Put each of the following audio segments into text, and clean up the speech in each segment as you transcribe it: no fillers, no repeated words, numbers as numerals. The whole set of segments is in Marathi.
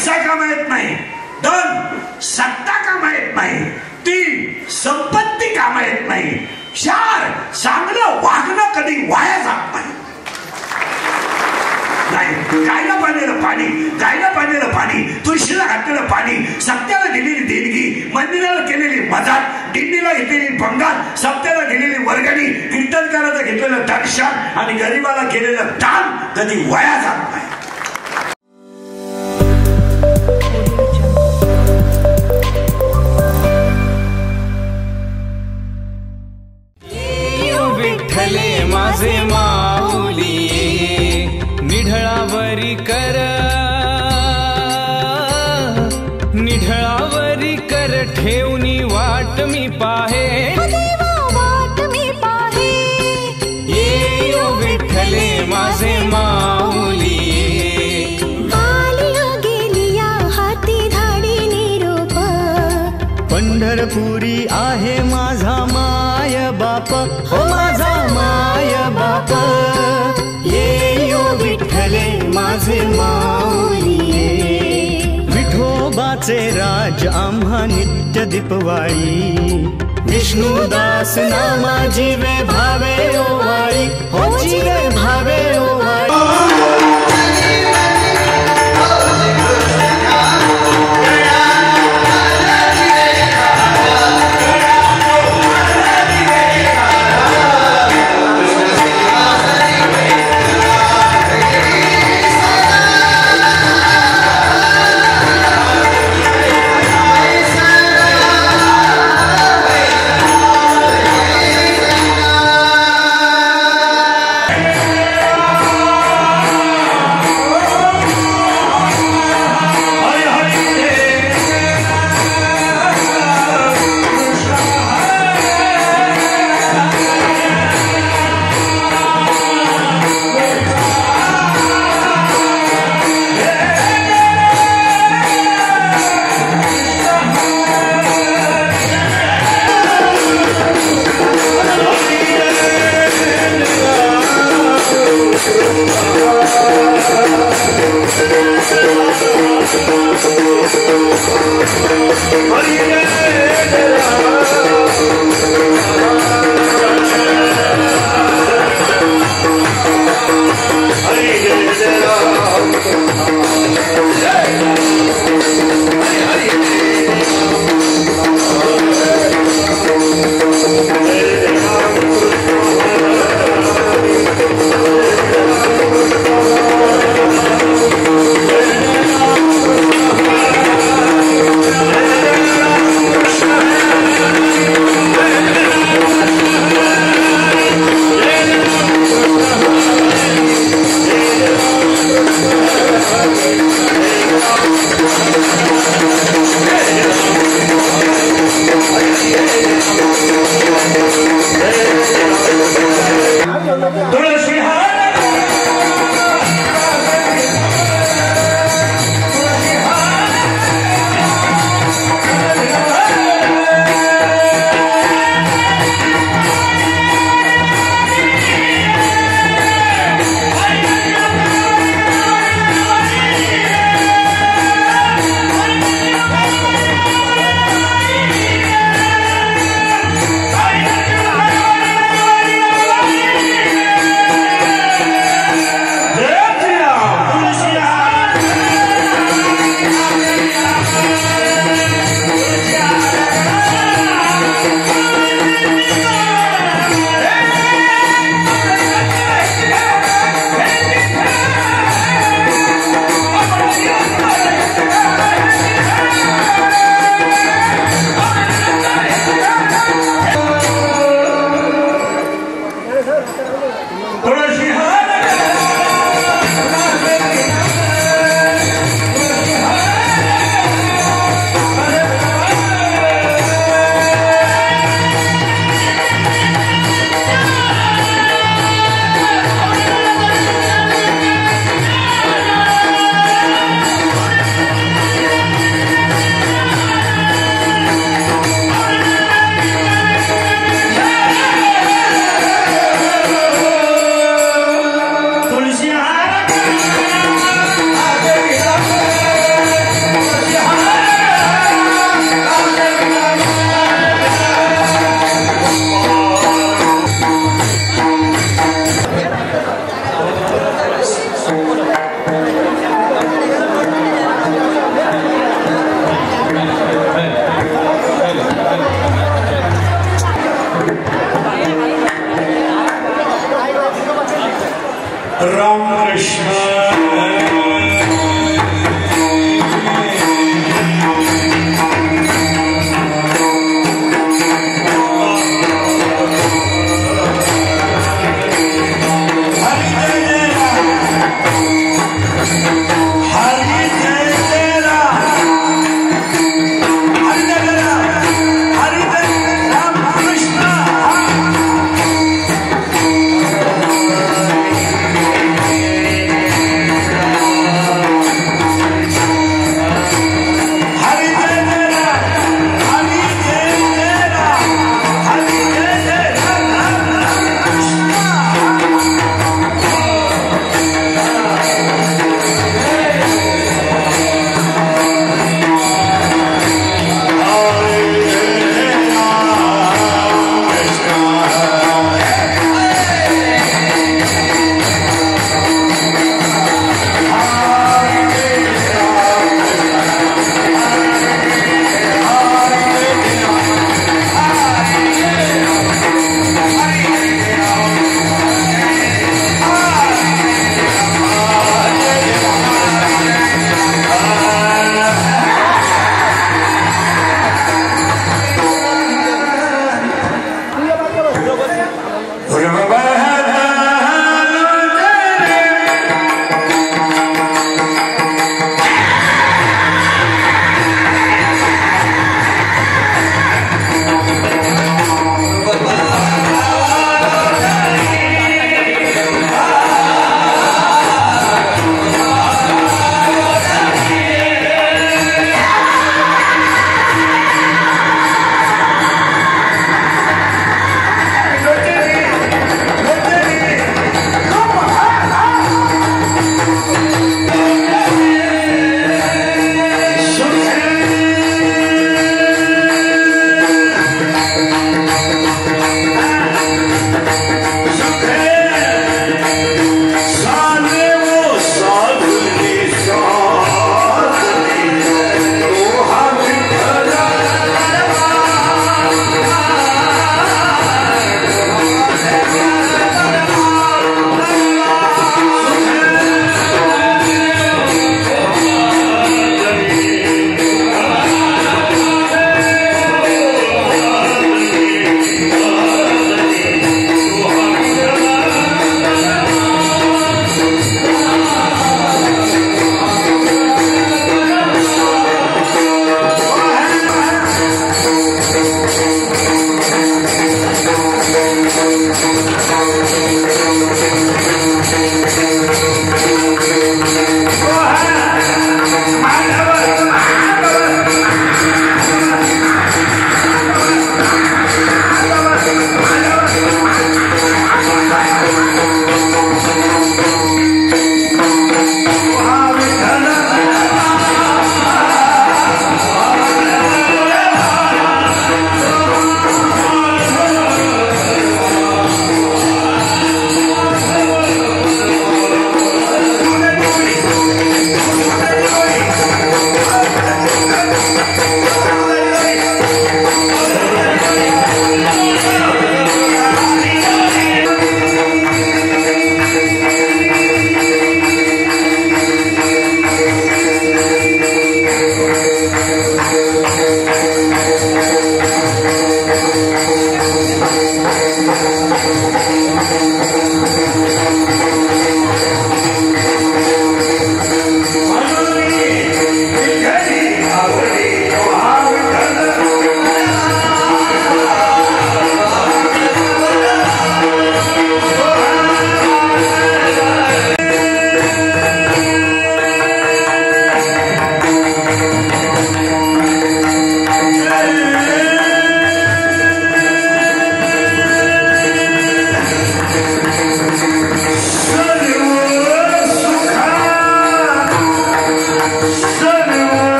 पैसा कमायत नाही, 2 सत्ता कमायत नाही, 3 संपत्ती कामायत नाही, 4 चांगलं वागणं कधी वाया जात नाही. गायला पाण्याला पाणी, गायला पाण्याला पाणी, तुळशीला घातलेलं पाणी, सत्याला दिलेली देणगी, मंदिराला केलेली मदत, दिंडीला घेतलेली पंगत, सत्याला दिलेली वर्गणी, कीर्तनकाराचं घेतलेलं दर्शन आणि गरिबाला केलेलं दान कधी वाया जात नाही. विठ्ठले माझे माऊली निढळावरी कर, निढळावरी कर ठेवनी वाट मी पाहे, वाट मी पाहे. ये विठ्ठले माझे माऊली. आलिया गेलिया हाती धाडी निरोप, पंढरपुरी आहे माझा माय बाप, हो माझा माय बाप. ये विठ्ठले माझे माऊली. विठोबाचे राज आम्हा नित्य दीपवाळी, विष्णुदास नामा जीवे भावे ओवाळी, हो जीवे भावे ओवाळी.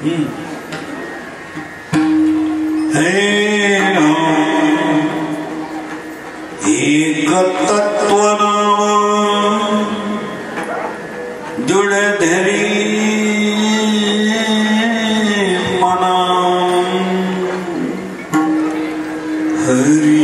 एक तत्व जुड़ धरी मना हरि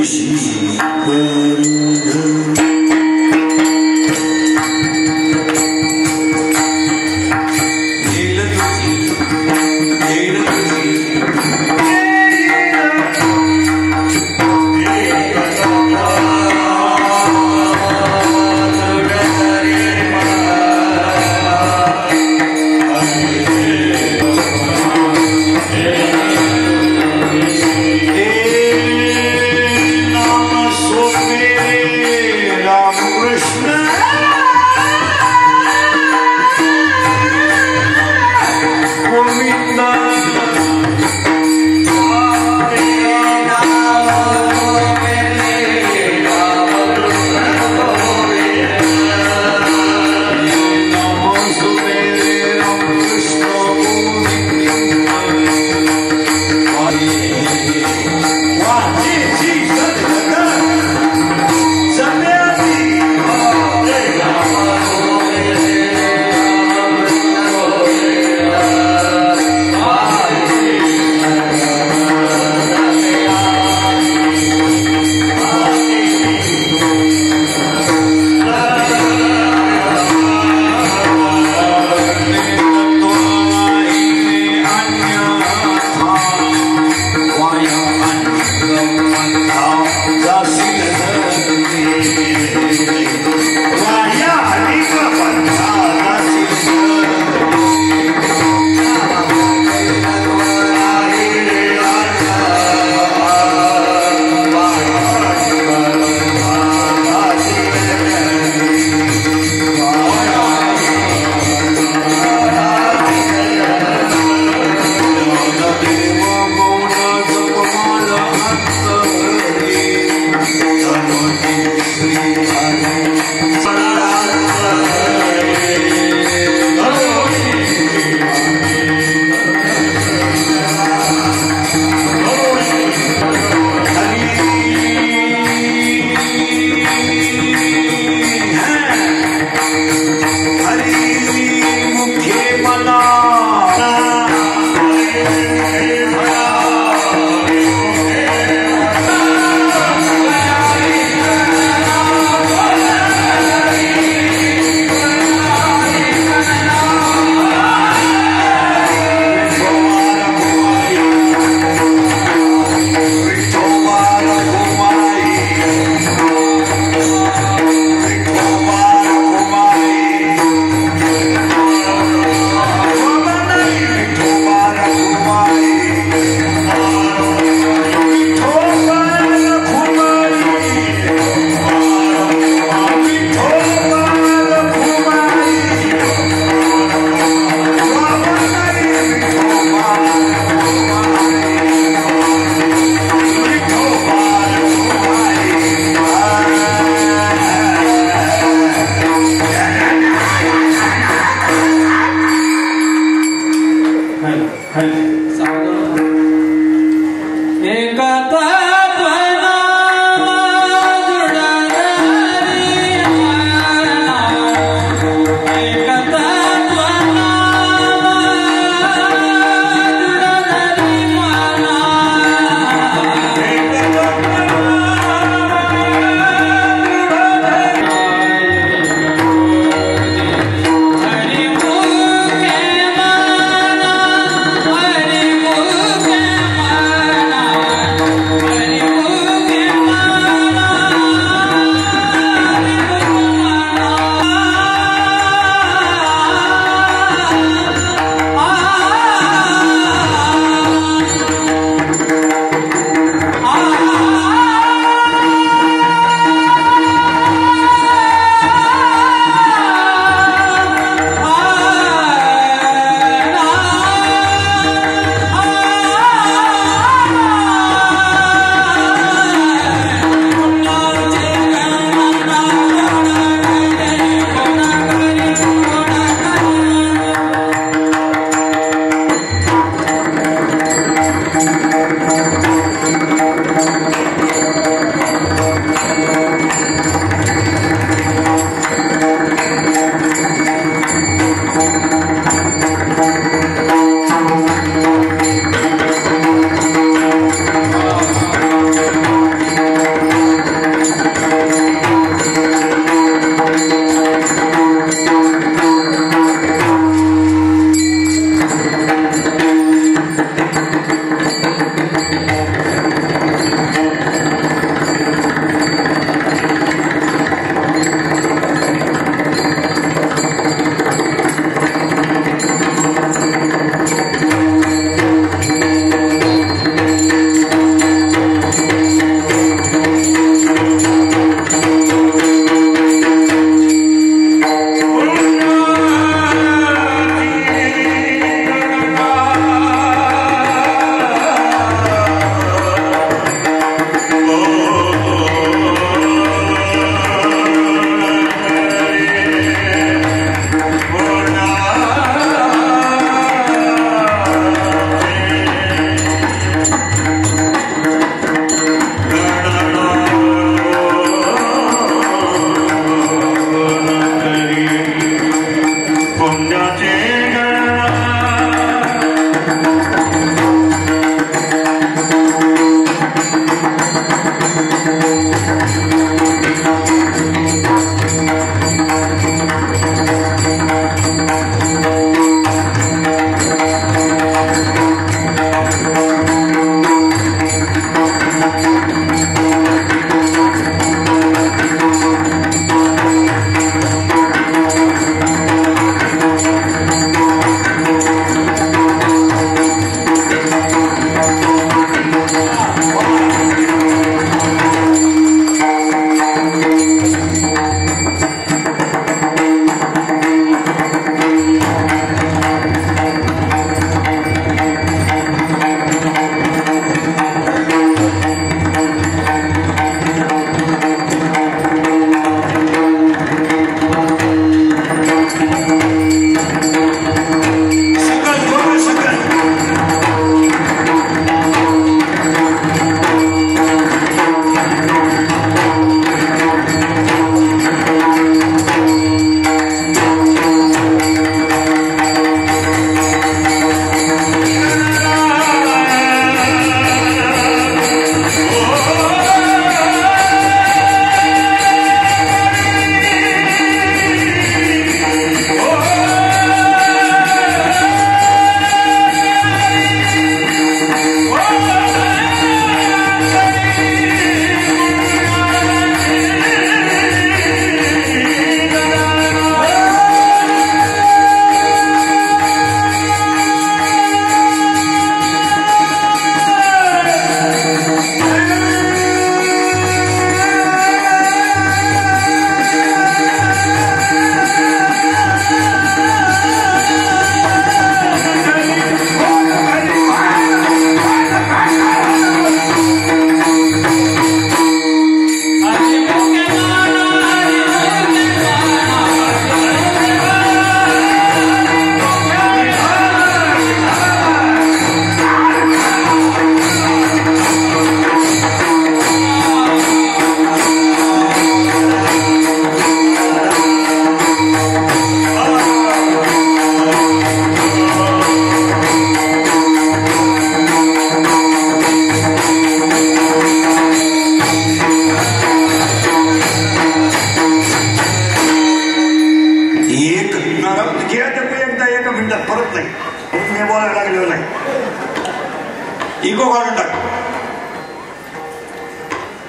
इगो काढून टाक.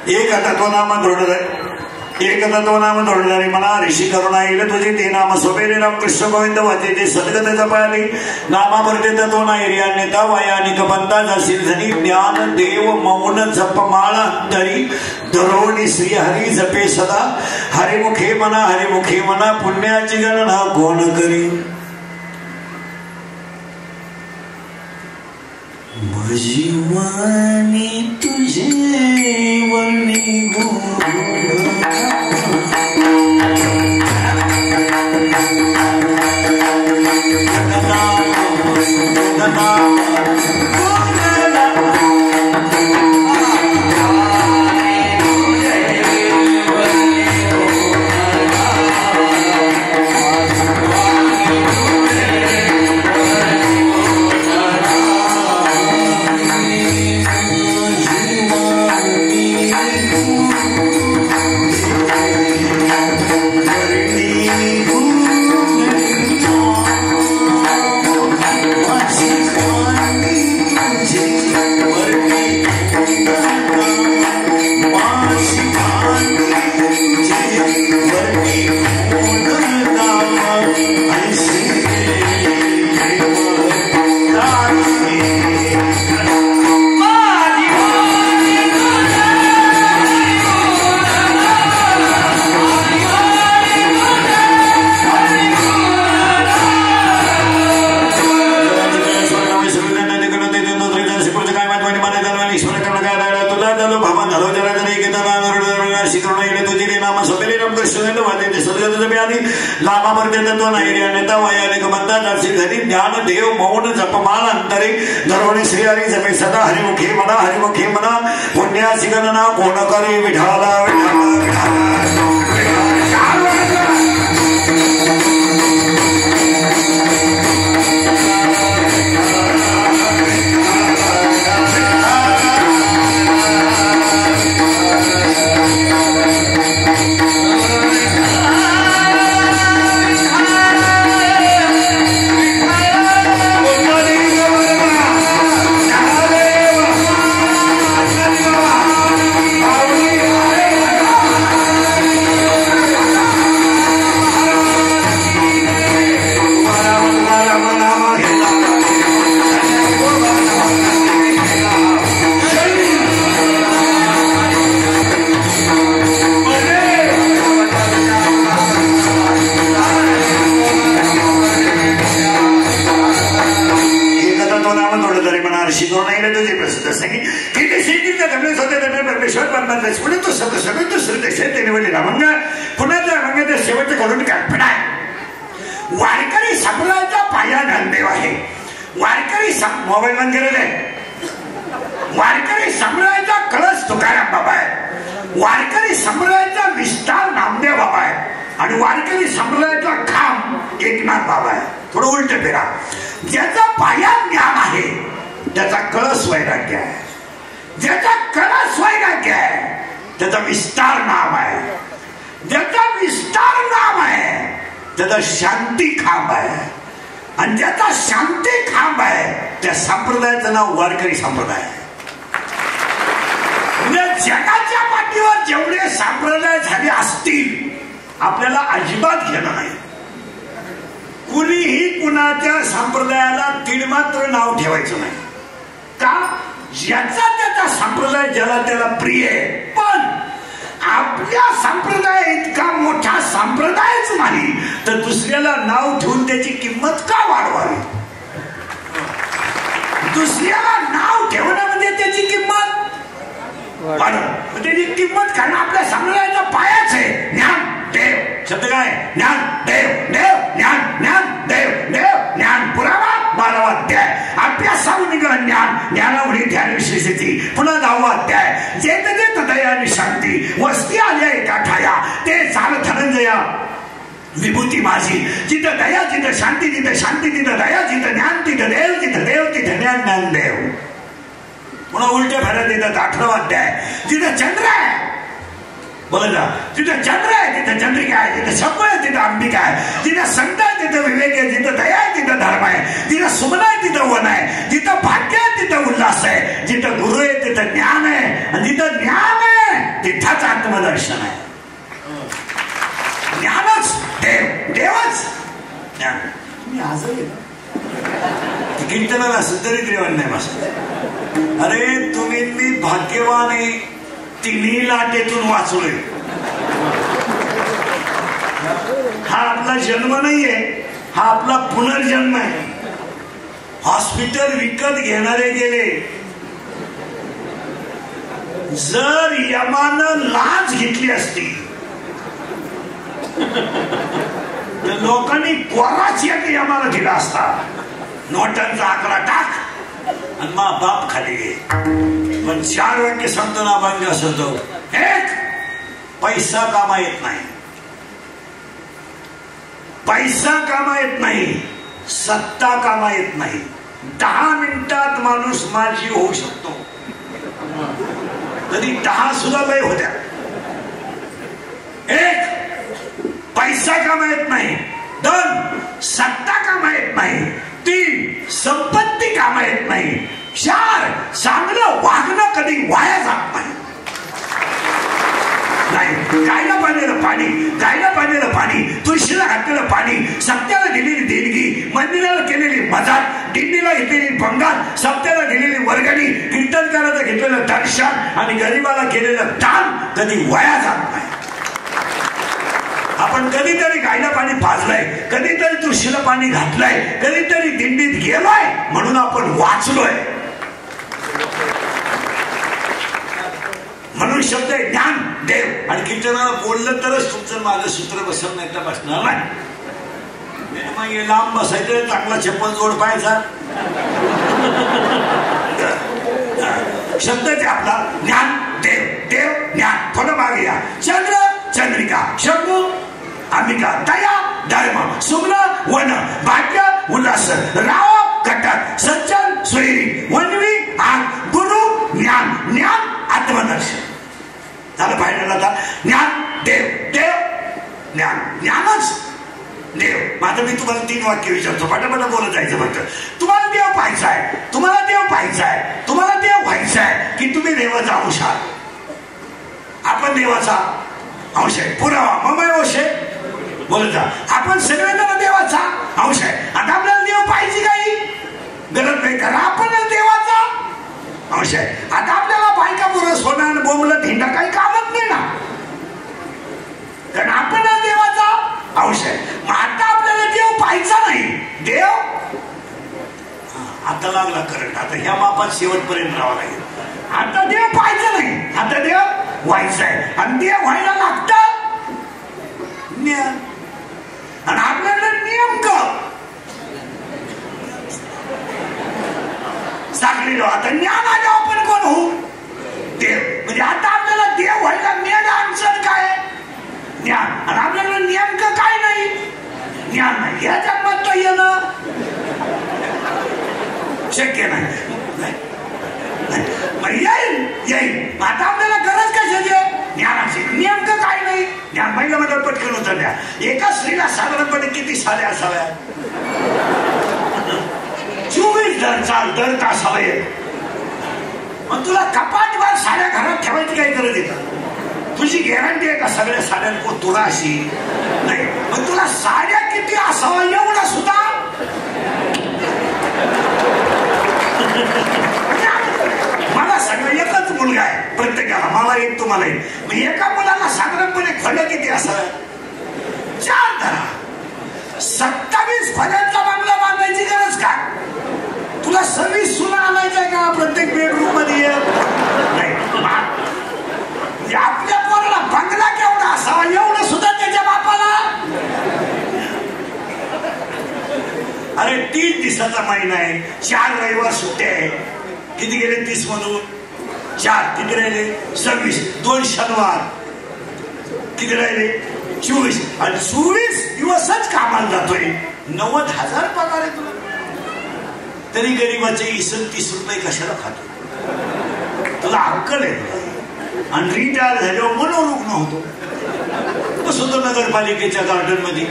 एक तत्व नाम धोरणधारी एक तत्व नाम धोरणधारी म्हणा ऋषी करुणा येईल तुझी ते नाम सोबेरे राम कृष्ण गोविंद वाचे ते सदगत जपाली नामावरते तत्व ना एरियान्यता वयानिक बंदा जाशील धनी ज्ञान देव मौन जपमाळा तरी धरोणी श्री हरी जपे सदा हरिमुखे म्हणा पुण्याची गणना कोण करी. जीवानी तुझे वर्णी ज्ञान देव मौन जपमाल अंतरे धरोणी श्री हरी जपे सदा हरिमुखे म्हणा पुण्याची गणना कोण करे विठाला वारकरी संप्रदायाचा पाया ज्ञानदेव आहे. वारकरी मोबाईल बंद केलेला आहे. वारकरी संप्रदायाचा कळस तुकाराम बाबा आहे. वारकरी संप्रदायाचा विस्तार नामदेव बाबा आहे आणि वारकरी संप्रदायाचा खांब एकनाथ बाबा आहे. थोडं उलट फेरा. ज्याचा पाया ज्ञान आहे त्याचा कळस वैराग्य आहे. ज्याचा कळस वैराग्य आहे त्याचा विस्तार नाम आहे. ज्याचा विस्तार नाम आहे त्याचा शांती खांब आहे आणि ज्याचा शांती खांब आहे त्या संप्रदायाचं नाव वारकरी संप्रदाय आहे. जगाच्या पाठीवर जेवढे संप्रदाय झाले असतील आपल्याला अजिबात घेणं नाही. कुणीही कुणाच्या संप्रदायाला तीळमात्र नाव ठेवायचं नाही. का? ज्याचा त्याचा संप्रदाय ज्याला त्याला प्रिय आहे. पण आपल्या संप्रदाय इतका मोठा संप्रदायच नाही तर दुसऱ्याला नाव ठेवून त्याची किंमत का वाढवावी? दुसऱ्याला नाव ठेवणं म्हणजे त्याची किंमत वाढवणं. त्याची किंमत करणं आपल्या संप्रदायाचा पायाच आहे. ज्ञान देव शब्द काय? ज्ञान देव देव ज्ञान ज्ञान देव देव ज्ञान पुरावा 12वा अध्याय. अभ्यासावून ज्ञान ज्ञानावरी ध्यान विशेषती. पुन्हा 10वा अध्याय. जेत जेत दया आणि शांती वस्ती आल्या एका ठाया ते चाल धनंजया विभूती माझी. जिथं दया जिथं शांती तिथं शांती तिथं दया जिथं ज्ञान तिथं देव तिथं देव तिथं ज्ञान ज्ञान देव. पुन्हा उलट्या फेऱ्यात येतात 18वा अध्याय. जिथं चंद्र आहे बोला ना तिथं चंद्र आहे तिथं चंद्रिका आहे. जिथं शब्द आहे तिथं अंबिका आहे. जिथं संत आहे तिथं विवेक आहे. जिथं दया आहे तिथं धर्म आहे. जिथं सुमन आहे तिथं वन आहे. जिथं भाग्य आहे तिथं उल्हास आहे. जिथं ज्ञान आहे आणि जिथं ज्ञान आहे तिथंच आत्मदर्शन आहे. ज्ञानच देव, देवच ज्ञान. तुम्ही आजही कीर्तनाला सुद्धा देवान नाही बसत. अरे तुम्ही मी भाग्यवान आहे, तिन्ही लाटेतून वाचलोय. हा आपला जन्म नाहीये, हा आपला पुनर्जन्म आहे. हॉस्पिटल विकत घेणारे गेले. जर यमानं लाच घेतली असती तर लोकांनी कोराच एक यमाला दिला असता. नोटांचा आकडा टाक आणि मा बाप खाली घे. पण 4 वाक्य सांगतो ना अभंग असं तो. एक, पैसा कामा येत नाही, पैसा कामा येत नाही, सत्ता कामा येत नाही. 10 मिनिटात माणूस माझी होऊ शकतो, तरी 10 सुद्धा लय होत्या. एक, पैसा कामा येत नाही. 2, सत्ता कामा येत नाही. 3, संपत्ती कामा येत नाही. 4, चांगलं वागणं कधी वाया जात नाही. गायला पाजलेलं पाणी, गायला पाजलेलं पाणी, तुळशीला घातलेलं पाणी, सत्याला दिलेली देणगी, मंदिराला केलेली मदत, दिंडीला घेतलेली पंगत, सत्याला दिलेली वर्गणी, कीर्तनकाराचं घेतलेलं दर्शन आणि गरिबाला केलेलं दान कधी वाया जात नाही. आपण कधीतरी गायला पाणी पाजलंय, कधीतरी तुळशीला पाणी घातलंय, कधीतरी दिंडीत गेलोय, म्हणून आपण वाचलोय. म्हणून शब्द आहे ज्ञान देव. आणि कीर्तनाला बोललं तरच तुमचं माझं सूत्र बसत नाही तर बसणार नाही. मग लांब बसायचं, चांगला चप्पल जोड पाहायचा. शब्द आहे आपला ज्ञान देव, देव ज्ञान. थोडं मागे या. चंद्र चंद्रिका, शंभू अंबिका, दया धर्म, सुम्न वन, भाग्य उल्हास, राव कटक, सज्जन सोयरी, वनवी आग, गुरु ज्ञान, ज्ञान आत्मदर्शन. झालं पाहिजे आता. ज्ञान देव, देव ज्ञान, ज्ञानच देव. माझं मी तुम्हाला 3 वाक्य विचारतो, पटापटा बोलत जायचं. फक्त तुम्हाला देव पाहायचा आहे, तुम्हाला देव पाहायचा आहे, तुम्हाला देव व्हायचा आहे की तुम्ही देवाचा अंश आहात. आपण देवाचा अंश आहे. पुरावा मग अंश आहे बोलत जा. आपण सगळ्यांना देवाचा अंश आहे. आता आपल्याला देव पाहिजे काही गरज नाही, कारण आपण देवाचा अंश आहे. आता आपल्याला बायका पुरस होणं, बोंबलं धिंडा काही कामच नाही ना, कारण आपण देवाचा अंश आहे. मग आता आपल्याला देव पाहायचा नाही. देव आता लागला करंट. आता ह्या मापात शेवटपर्यंत राहावं लागेल. आता देव पाहायचं नाही, आता देव व्हायचं आहे. आणि देव व्हायला लागतं ज्ञान. आणि आपल्याला नेमकं सांगलेलो आता ज्ञान आलं आपण कोण होऊ? देव. म्हणजे आता आपल्याला देव व्हायला मेन आन्सर काय? ज्ञान. आणि आपल्याला नेमकं काय नाही? ज्ञान नाही. या जन्मात तर येणं शक्य नाही. येईल. आता आपल्याला गरज कशाची आहे? ज्ञानाची. नेमकं काय नाही? ज्ञान. महिला मध्ये पटकन उत्तर द्या. एका स्त्रीला साधारणपणे किती साड्या असाव्या? 24 दर तासाला येत. मग तुला कपाटभर साड्या घरात ठेवायची काही गरज येतं? तुझी गॅरंटी आहे का सगळ्या साड्यांको तुला अशी नाही? मग तुला साड्या किती असावा एवढा सुद्धा मला सगळं एकच मुलगा आहे प्रत्येकाला. मला एक, तुम्हाला एक. मग एका मुलाला साधारणपणे फळ्या किती असाव्या? 4 धरा. 27 फळ्यांचा बंगला बांधायची गरज का? तुला 26 सुना आणायच्या का प्रत्येक बेडरूम मध्ये? नाही. आपल्या पोराला बंगला केवढा असावा एवढं सुद्धा त्याच्या बापाला. अरे 3 दिवसाचा महिना आहे, 4 रविवार सुट्टे आहे. किती गेले 30 मधून? 4. किती राहिले? 26. 2 शनिवार. किती राहिले? 24. आणि 24 दिवसच कामाला जातोय. 90,000 पगार आहे तुला. तरी गरीबाचे 20-30 रुपये कशाला खातो? तुला अक्कल आहे? आणि रिटायर झाल्यावर मनोरुग्ण होतो. कसं होतो नगरपालिकेच्या गार्डन मध्ये?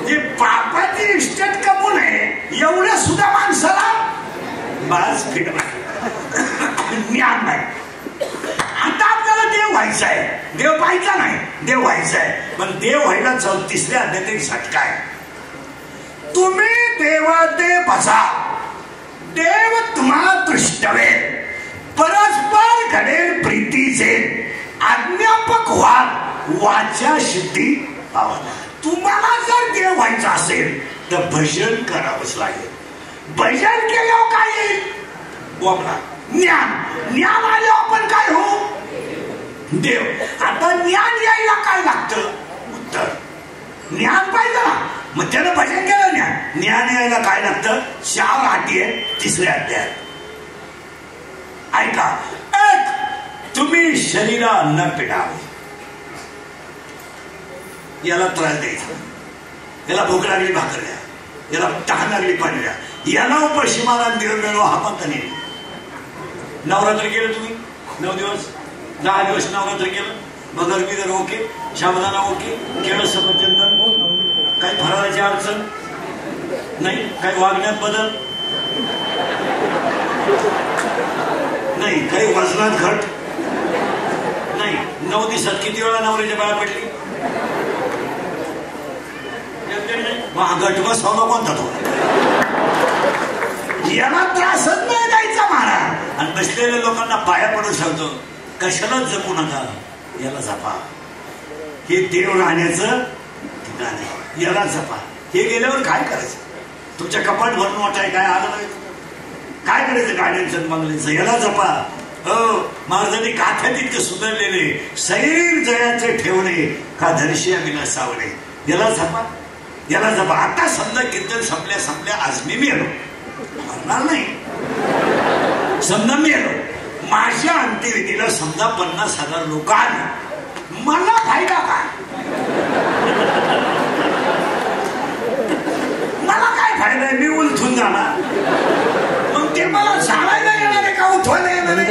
जे एवढ्या सुद्धा माणसाला बाज फिरवा ज्ञान नाही. आता आपल्याला देव व्हायचं आहे, देव पाहायचा नाही, देव व्हायचं आहे. पण देव व्हायला 34व्या अध्यायात एक झटका आहे. तुम्ही देव ते बसा, देव तुम्हा दृष्टवे, परस्पर घडेल प्रीतीचे, आज्ञापक व्हा, वाचा शुद्धी पावा. तुम्हाला जर देव व्हायचं असेल तर भजन करावंच लागेल. भजन केल्यावर काय येईल? बोला ज्ञान. ज्ञान आले आपण काय हो? देव. आता ज्ञान यायला काय लागतं? उत्तर ज्ञान पाहिजे ना. मग त्यानं भजन केलं. ज्ञान ज्ञान यायला काय लागतं? 4 अटी आहेत 3ऱ्या अध्यायात. ऐका. एक, तुम्ही शरीरा अन्न पिढावे. याला त्रास द्यायचा, याला भूक लागली भाकर द्या, याला तहान लागली पाणी द्या, याला उपाशी मारा देव मिळवा. हा पण नाही. नवरात्र केलं तुम्ही 9 दिवस 10 दिवस नवरात्र केलं. बगर बिगर ओके, शाबदाना ओके, केळं सफरचंद, काही फराळाची अडचण नाही, काही वागण्यात बदल नाही, काही वजनात घट नाही. 9 दिवसात किती वेळा नवऱ्याच्या बाळा पडली? घट बसवला कोणता तो? याला त्रासच नाही द्यायचा महाराज. आणि बसलेल्या लोकांना पाया पडू शकतो. कशालाच जपू नका, याला जपा. हे देव राहण्याचं ठिकाण आहे, याला जपा. हे गेल्यावर काय करायचं? तुमच्या कपाट भरून वाटाय काय आलं नाही? काय करायचं गाड्यांचं बंगल्यांचं? याला जपा. हो, महाराजांनी काथ्यात इतकं सुधारलेले, शरीर जयाचे ठेवणे का धनशिया विना सावणे. याला जपा, याला जपा. आता समजा कीर्तन संपल्या आज मी मेलो, मरणार नाही. समजा मेलो, माझ्या अंत्यविधीला समजा 50,000 लोक आले, मला फायदा काय? मला काय फायदा आहे? मी उलथून जाणार. मग ते मला सांगायला येणार आहे का उठवायला येणार आहे?